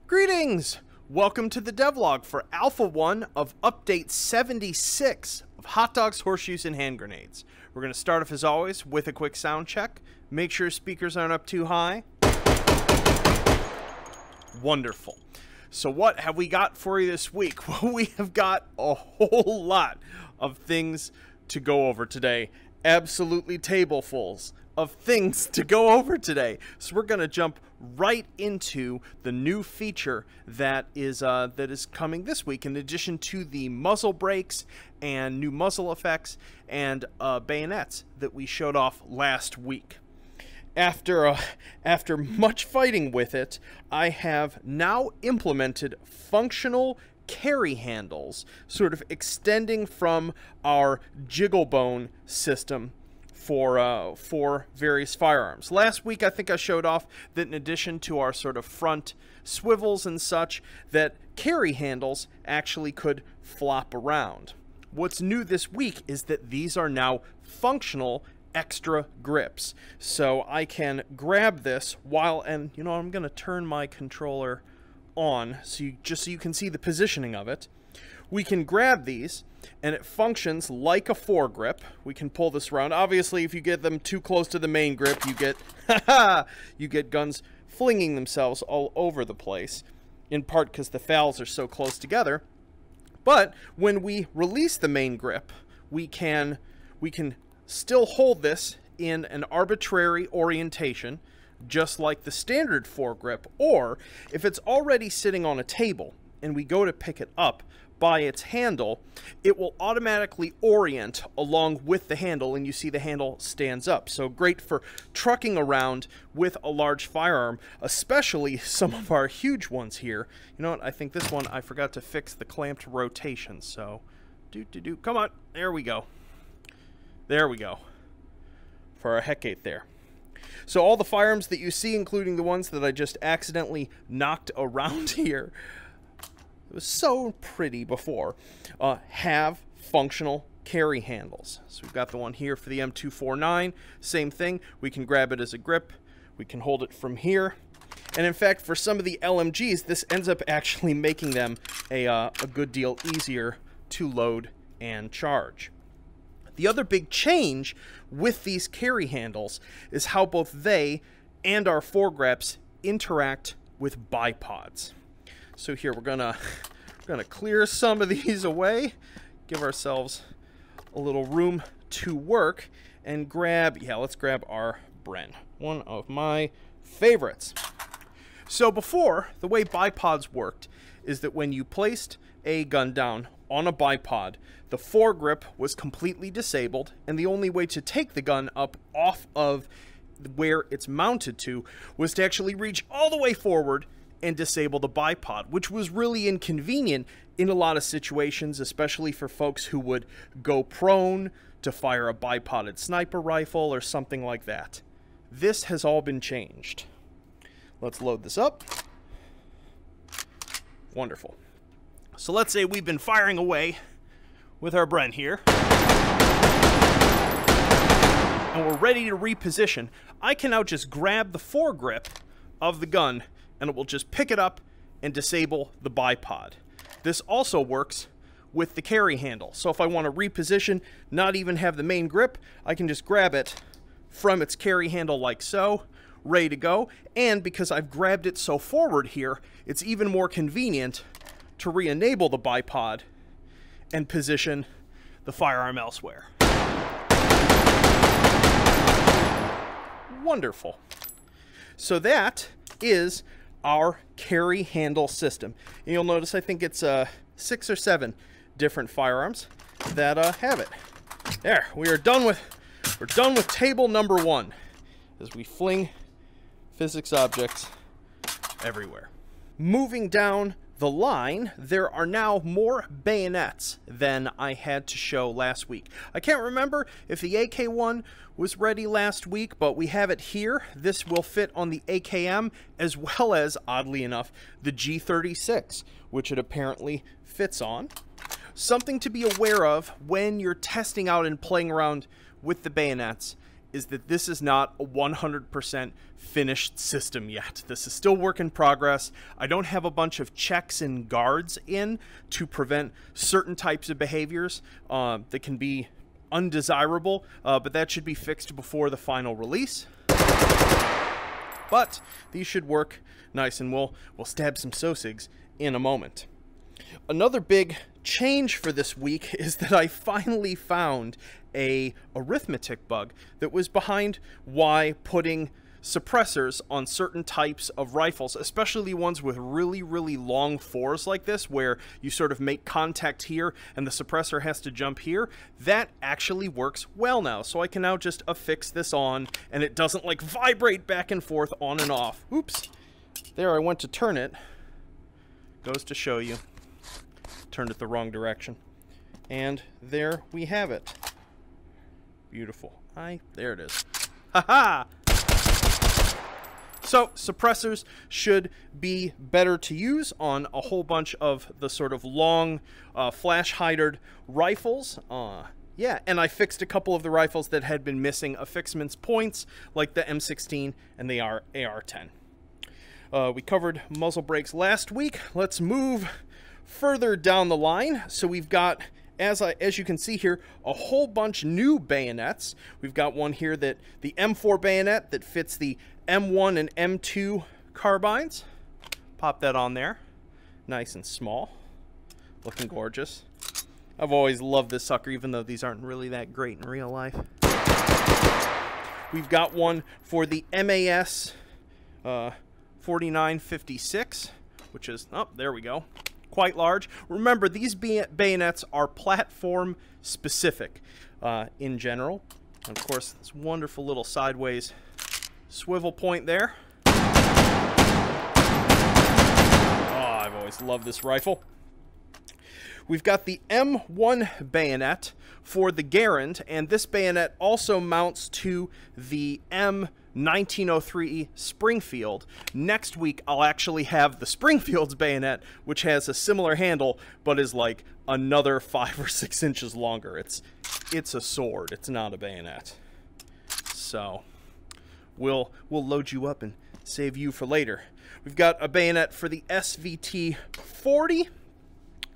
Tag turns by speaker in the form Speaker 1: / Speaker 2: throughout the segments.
Speaker 1: Greetings! Welcome to the devlog for Alpha 1 of Update 76 of Hot Dogs, Horseshoes, and Hand Grenades. We're going to start off, as always, with a quick sound check. Make sure speakers aren't up too high. Wonderful. So what have we got for you this week? Well, we have got a whole lot of things to go over today. Absolutely tablefuls of things to go over today. So we're going to jump right into the new feature that is coming this week, in addition to the muzzle brakes and new muzzle effects and bayonets that we showed off last week. After much fighting with it, I have now implemented functional carry handles, sort of extending from our jiggle bone system for various firearms. Last week, I think I showed off that in addition to our sort of front swivels and such, that carry handles actually could flop around. What's new this week is that these are now functional extra grips. So I can grab this while, and you know, I'm going to turn my controller on so you can see the positioning of it. We can grab these and it functions like a foregrip. We can pull this around. Obviously, if you get them too close to the main grip, you get guns flinging themselves all over the place, in part because the fowls are so close together. But when we release the main grip, we can still hold this in an arbitrary orientation, just like the standard foregrip, or if it's already sitting on a table and we go to pick it up by its handle, it will automatically orient along with the handle, and you see the handle stands up. So great for trucking around with a large firearm, especially some of our huge ones here. You know what, I think this one, I forgot to fix the clamped rotation, so come on, there we go. There we go. For our Hecate there. So all the firearms that you see, including the ones that I just accidentally knocked around here, it was so pretty before, have functional carry handles. So we've got the one here for the M249. Same thing. We can grab it as a grip. We can hold it from here. And in fact, for some of the LMGs, this ends up actually making them a good deal easier to load and charge. The other big change with these carry handles is how both they and our foregrips interact with bipods. So here we're gonna clear some of these away, give ourselves a little room to work, and let's grab our Bren, one of my favorites. So before, the way bipods worked is that when you placed a gun down on a bipod, the foregrip was completely disabled, and the only way to take the gun up off of where it's mounted to was to actually reach all the way forward and disable the bipod, which was really inconvenient in a lot of situations, especially for folks who would go prone to fire a bipoded sniper rifle or something like that. This has all been changed. Let's load this up. Wonderful. So let's say we've been firing away with our Bren here, and we're ready to reposition. I can now just grab the foregrip of the gun, and it will just pick it up and disable the bipod. This also works with the carry handle. So if I want to reposition, not even have the main grip, I can just grab it from its carry handle like so, ready to go. And because I've grabbed it so forward here, it's even more convenient to re-enable the bipod and position the firearm elsewhere. Wonderful. So that is our carry handle system. And you'll notice I think it's 6 or 7 different firearms that have it. There, we're done with table number 1 as we fling physics objects everywhere. Moving down the line, there are now more bayonets than I had to show last week. I can't remember if the AK-1 was ready last week, but we have it here. This will fit on the AKM as well as, oddly enough, the G36, which it apparently fits on. Something to be aware of when you're testing out and playing around with the bayonets is that this is not a 100% finished system yet. This is still work in progress. I don't have a bunch of checks and guards in to prevent certain types of behaviors that can be undesirable, but that should be fixed before the final release. But these should work nice, and we'll stab some Sosigs in a moment. Another big change for this week is that I finally found a arithmetic bug that was behind why putting suppressors on certain types of rifles, especially ones with really, really long fours like this, where you sort of make contact here and the suppressor has to jump here, that actually works well now. So I can now just affix this on, and it doesn't like vibrate back and forth on and off. Oops. There, I went to turn it. Goes to show you. Turned it the wrong direction. And there we have it. Beautiful. There it is. Ha-ha! So, suppressors should be better to use on a whole bunch of the sort of long, flash-hidered rifles. Yeah, and I fixed a couple of the rifles that had been missing affixments points, like the M16 and the AR-10. We covered muzzle brakes last week. Let's move further down the line. So we've got, as you can see here, a whole bunch new bayonets. We've got one here that the M4 bayonet that fits the M1 and M2 carbines. Pop that on there. Nice and small. Looking gorgeous. I've always loved this sucker, even though these aren't really that great in real life. We've got one for the MAS 4956, which is, oh, there we go. Quite large. Remember, these bayonets are platform specific in general. And of course, this wonderful little sideways swivel point there. Oh, I've always loved this rifle. We've got the M1 bayonet for the Garand, and this bayonet also mounts to the M1903 Springfield. Next week, I'll actually have the Springfield's bayonet, which has a similar handle, but is like another 5 or 6 inches longer. It's a sword. It's not a bayonet. So we'll load you up and save you for later. We've got a bayonet for the SVT 40.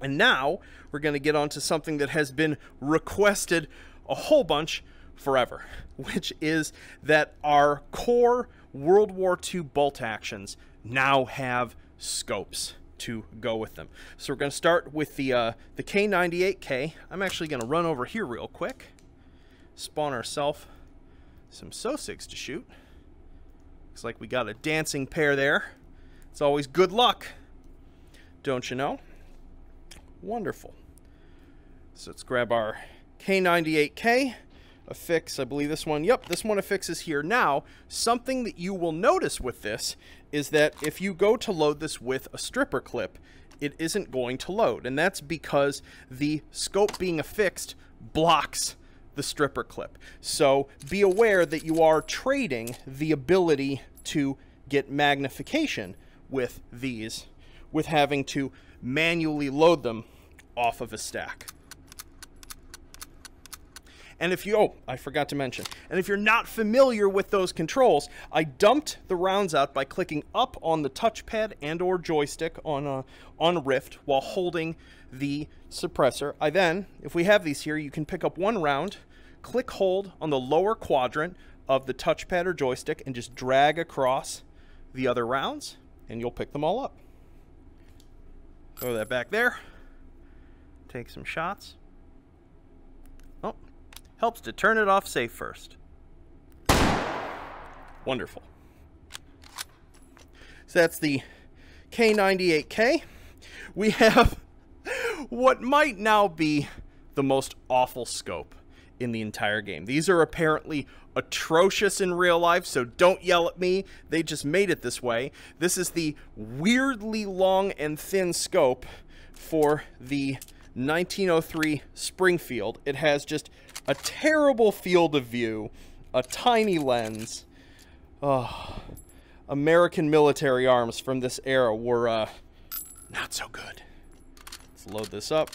Speaker 1: And now we're going to get on to something that has been requested a whole bunch forever, which is that our core World War II bolt actions now have scopes to go with them. So we're going to start with the K98K. I'm actually going to run over here real quick, spawn ourselves some Sosigs to shoot. Looks like we got a dancing pair there. It's always good luck, don't you know? Wonderful. So let's grab our K98K, affix, I believe this one, yep, this one affixes here. Now, something that you will notice with this is that if you go to load this with a stripper clip, it isn't going to load, and that's because the scope being affixed blocks the stripper clip. So be aware that you are trading the ability to get magnification with these, with having to manually load them off of a stack. And if you, oh, I forgot to mention, and if you're not familiar with those controls, I dumped the rounds out by clicking up on the touchpad and or joystick on a Rift while holding the suppressor. I then, if we have these here, you can pick up one round, click hold on the lower quadrant of the touchpad or joystick, and just drag across the other rounds, and you'll pick them all up. Throw that back there. Take some shots. Oh, helps to turn it off safe first. Wonderful. So that's the K98K. We have what might now be the most awful scope in the entire game. These are apparently atrocious in real life, so don't yell at me. They just made it this way. This is the weirdly long and thin scope for the 1903 Springfield. It has just a terrible field of view, a tiny lens. Oh, American military arms from this era were not so good. Let's load this up.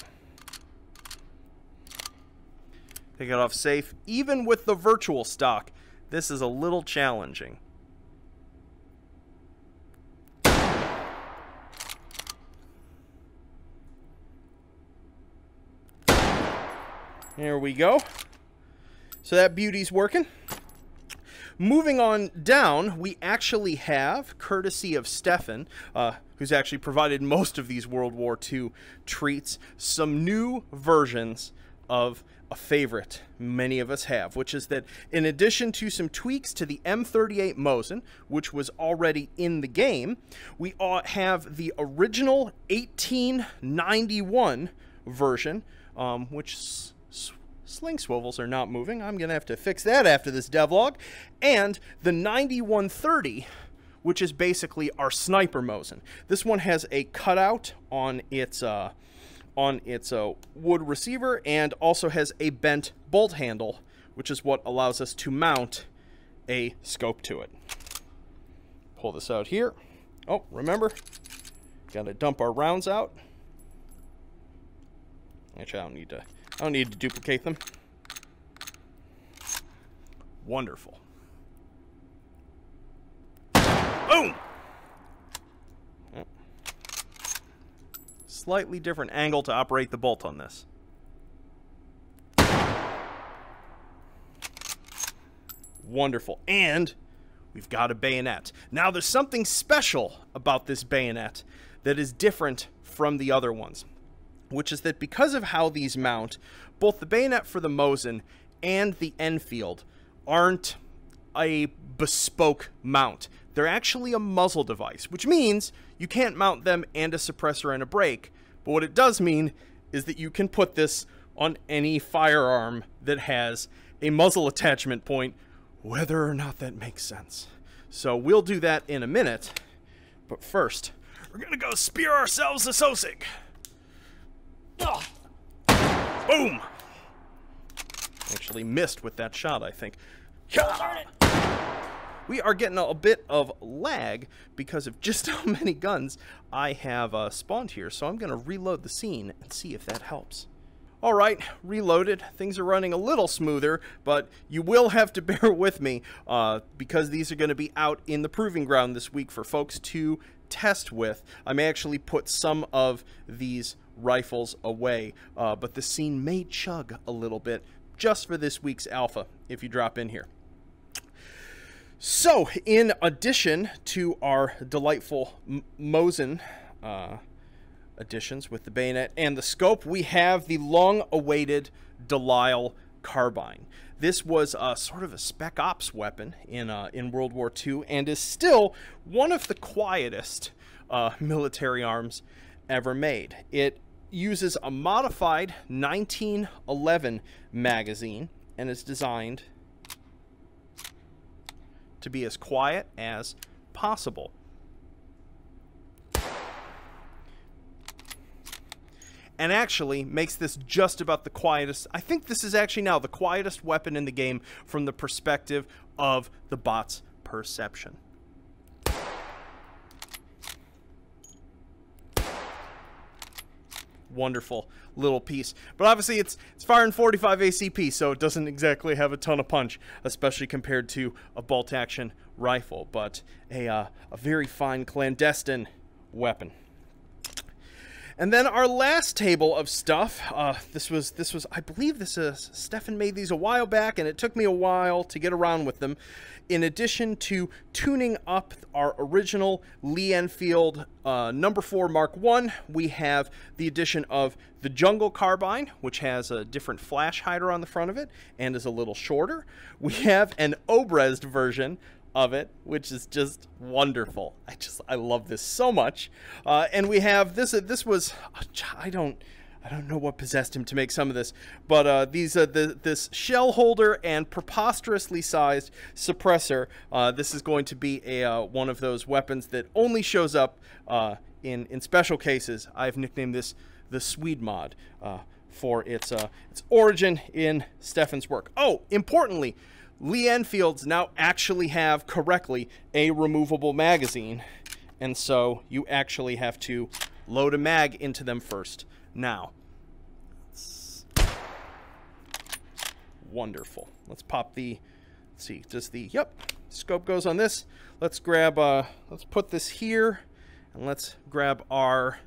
Speaker 1: Take it off safe. Even with the virtual stock, this is a little challenging. There we go. So that beauty's working. Moving on down, we actually have, courtesy of Stefan, who's actually provided most of these World War II treats, some new versions of a favorite many of us have, which is that in addition to some tweaks to the M38 Mosin, which was already in the game, we have the original 1891 version, which sling swivels are not moving. I'm going to have to fix that after this devlog. And the 9130, which is basically our sniper Mosin. This one has a cutout on its wood receiver and also has a bent bolt handle, which is what allows us to mount a scope to it. Pull this out here. Oh, remember, got to dump our rounds out. Actually, I don't need to duplicate them. Wonderful. Boom! Yep. Slightly different angle to operate the bolt on this. Wonderful. And we've got a bayonet. Now, there's something special about this bayonet that is different from the other ones, which is that because of how these mount, both the bayonet for the Mosin and the Enfield aren't a bespoke mount. They're actually a muzzle device, which means you can't mount them and a suppressor and a brake. But what it does mean is that you can put this on any firearm that has a muzzle attachment point, whether or not that makes sense. So we'll do that in a minute. But first, we're going to go spear ourselves a Sosig. Oh. Boom! Actually missed with that shot, I think. We are getting a bit of lag because of just how many guns I have spawned here, so I'm going to reload the scene and see if that helps. Alright, reloaded. Things are running a little smoother, but you will have to bear with me because these are going to be out in the proving ground this week for folks to test with. I may actually put some of these rifles away, but the scene may chug a little bit just for this week's alpha if you drop in here. So, in addition to our delightful Mosin additions with the bayonet and the scope, we have the long-awaited Lisle Carbine. This was sort of a spec ops weapon in World War II and is still one of the quietest military arms ever made. It uses a modified 1911 magazine and is designed to be as quiet as possible. And actually makes this just about the quietest. I think this is actually now the quietest weapon in the game from the perspective of the bot's perception. Wonderful little piece, but obviously it's firing 45 ACP, so it doesn't exactly have a ton of punch, especially compared to a bolt action rifle, but a very fine clandestine weapon. And then our last table of stuff, this was I believe this is Stefan made these a while back, and it took me a while to get around with them. In addition to tuning up our original Lee-Enfield number 4 Mark I, we have the addition of the Jungle Carbine, which has a different flash hider on the front of it and is a little shorter. We have an Obrezd version of it, which is just wonderful. I love this so much. And we have this. This was I don't know what possessed him to make some of this, but this shell holder and preposterously sized suppressor. This is going to be one of those weapons that only shows up in special cases. I've nicknamed this the Swede mod for its origin in Stefan's work. Oh, importantly, Lee-Enfields now actually have correctly a removable magazine, and so you actually have to load a mag into them first. Now, wonderful. Let's pop the let's see, does the, yep, scope goes on this. Let's grab, let's put this here, and let's grab our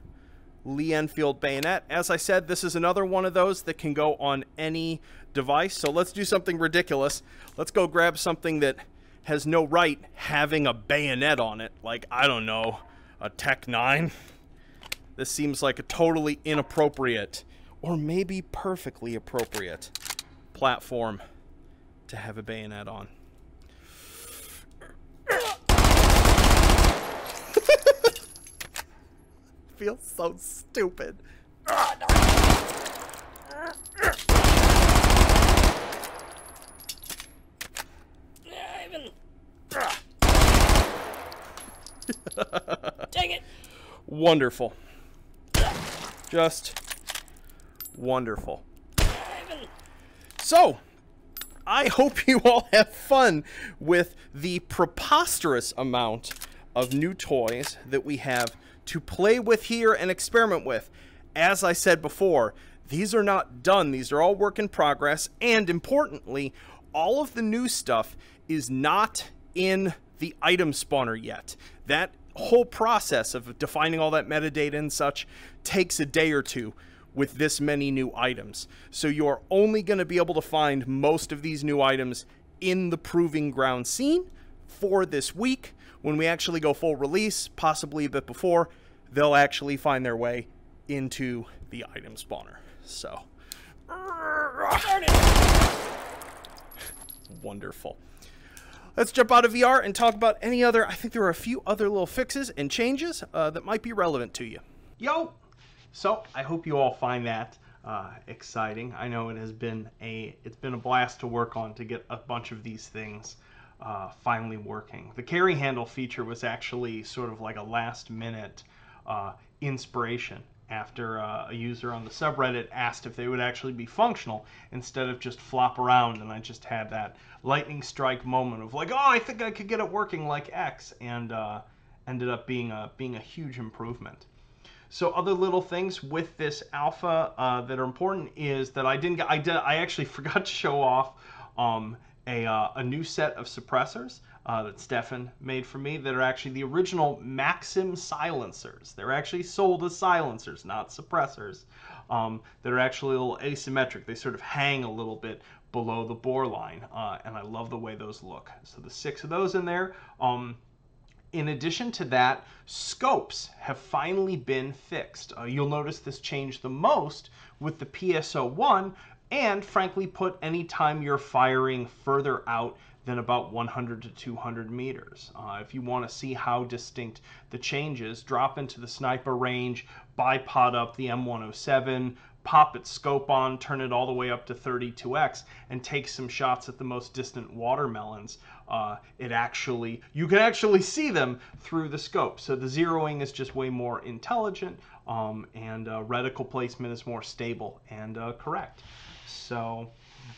Speaker 1: Lee-Enfield Bayonet. As I said, this is another one of those that can go on any device. So let's do something ridiculous. Let's go grab something that has no right having a bayonet on it. Like, I don't know, a Tech 9. This seems like a totally inappropriate, or maybe perfectly appropriate, platform to have a bayonet on. Feels so stupid.
Speaker 2: Dang it.
Speaker 1: Wonderful. Just wonderful. So, I hope you all have fun with the preposterous amount of new toys that we have to play with here and experiment with. As I said before, these are not done. These are all work in progress. And importantly, all of the new stuff is not in the item spawner yet. That whole process of defining all that metadata and such takes a day or two with this many new items. So you're only going to be able to find most of these new items in the Proving Ground scene for this week. When we actually go full release, possibly a bit before, they'll actually find their way into the item spawner. So, wonderful. Let's jump out of VR and talk about any other, I think there are a few other little fixes and changes that might be relevant to you. Yo! So, I hope you all find that exciting. I know it has been it's been a blast to work on to get a bunch of these things finally working. The carry handle feature was actually sort of like a last minute inspiration after a user on the subreddit asked if they would actually be functional instead of just flop around, and I just had that lightning strike moment of like, oh, I think I could get it working like X, and ended up being a huge improvement. So other little things with this alpha that are important is that I actually forgot to show off a new set of suppressors that Stefan made for me that are actually the original Maxim silencers. They're actually sold as silencers, not suppressors. That are actually a little asymmetric. They sort of hang a little bit below the bore line, and I love the way those look. So the 6 of those in there. In addition to that, scopes have finally been fixed. You'll notice this changed the most with the PSO1, and frankly put anytime you're firing further out than about 100 to 200 meters. If you want to see how distinct the change is, drop into the sniper range, bipod up the M107, pop its scope on, turn it all the way up to 32x, and take some shots at the most distant watermelons. You can actually see them through the scope. So the zeroing is just way more intelligent, and reticle placement is more stable and correct. So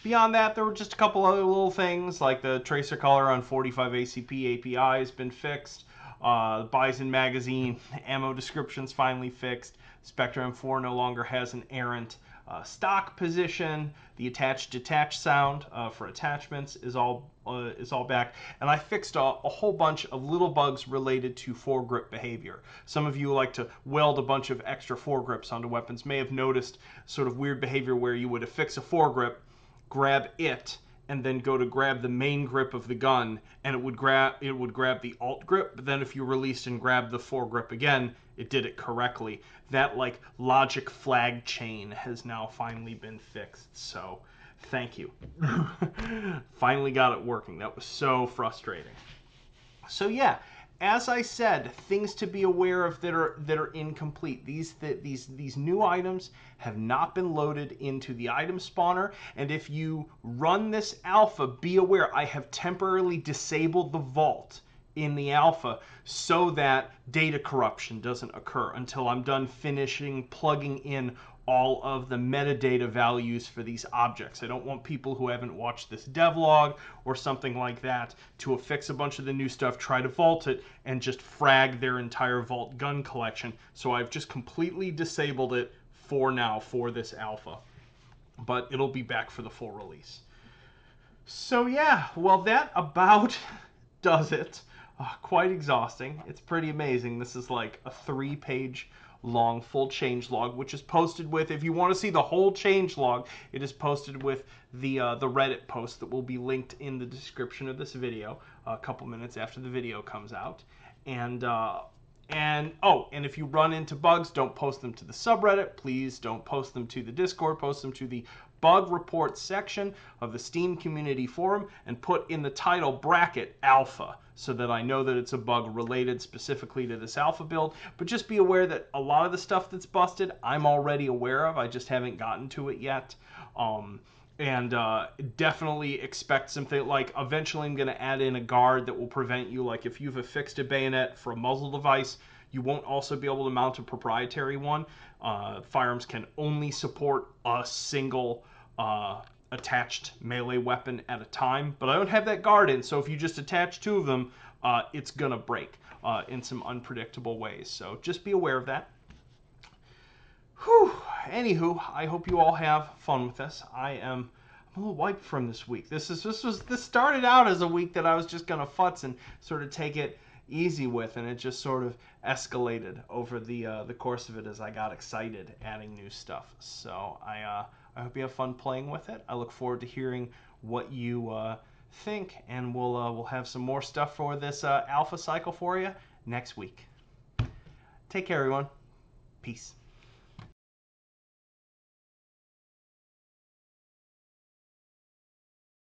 Speaker 1: beyond that, there were just a couple other little things, like the tracer color on 45 ACP API has been fixed. Bison magazine ammo descriptions finally fixed. Spectre M4 no longer has an errant stock position. The attach-detach sound for attachments is all back. And I fixed a whole bunch of little bugs related to foregrip behavior. Some of you who like to weld a bunch of extra foregrips onto weapons may have noticed sort of weird behavior where you would affix a foregrip, grab it, and then go to grab the main grip of the gun, and it would grab the alt grip, but then if you released and grabbed the foregrip again, it did it correctly. That like logic flag chain has now finally been fixed, so thank you. Finally got it working. That was so frustrating. So yeah, as I said, things to be aware of that are incomplete. These new items have not been loaded into the item spawner, and if you run this alpha, be aware I have temporarily disabled the vault in the alpha so that data corruption doesn't occur until I'm done finishing plugging in all of the metadata values for these objects. I don't want people who haven't watched this devlog or something like that to affix a bunch of the new stuff, try to vault it, and just frag their entire vault gun collection. So I've just completely disabled it for now for this alpha. But it'll be back for the full release. So yeah, well that about does it. Quite exhausting. It's pretty amazing. This is like a 3-page long full change log, which is posted with, if you want to see the whole change log, it is posted with the Reddit post that will be linked in the description of this video a couple minutes after the video comes out. And if you run into bugs, don't post them to the subreddit. Please don't post them to the Discord. Post them to the bug report section of the Steam community forum and put in the title bracket alpha so that I know that it's a bug related specifically to this alpha build. But just be aware that a lot of the stuff that's busted, I'm already aware of. I just haven't gotten to it yet. And definitely expect something like eventually I'm going to add in a guard that will prevent you, like if you've affixed a bayonet for a muzzle device, you won't also be able to mount a proprietary one. Firearms can only support a single attached melee weapon at a time, but I don't have that guard in, so if you just attach 2 of them, it's gonna break in some unpredictable ways. So just be aware of that. Whew. Anywho, I hope you all have fun with this. I'm a little wiped from this week. This started out as a week that I was just gonna futz and sort of take it easy with, and it just sort of escalated over the course of it as I got excited adding new stuff. So I hope you have fun playing with it. I look forward to hearing what you think, and we'll have some more stuff for this alpha cycle for you next week. Take care, everyone. Peace.